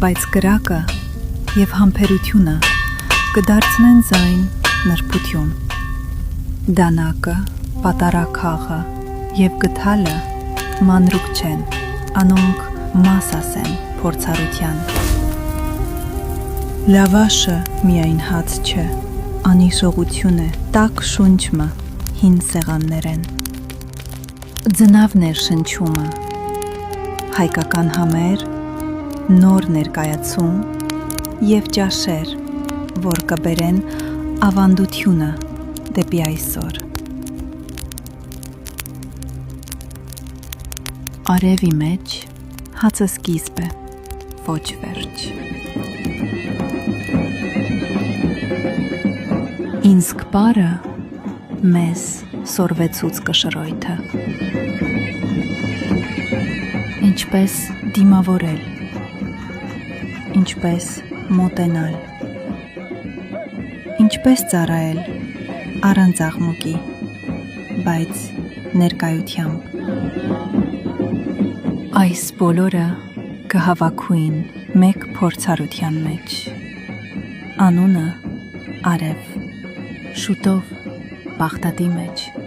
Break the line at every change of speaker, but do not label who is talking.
բայց կրակը և համբերությունը կդարձնեն ձայն նրբություն։ Դանակը, պատարագաղը և գթալը մանրուկ չեն, անոնք մաս ասեն փորձառության։ Լավաշը միայն հաց չէ, անիշողություն է, տաք շունչմը հին սեղաններեն։ Ձնավներ շնչումը, հայկական համեր, նոր ներկայացում և ճաշեր, որ կբերեն ավանդությունը դեպի այսօր։ Արևի մեջ հացը սկիզբ է, ոչ վերջ։ Ինձ կպարը մեզ սորվեցուց կշռոյթը։ Ինչպես դիմավորել, ինչպես մոտենալ, ինչպես ծառայել առանց աղմուկի, բայց ներկայությամբ։ Այս բոլորը կհավաքուին մեկ փորձառության մեջ, անունը արև, շուտով բաղդադի մեջ։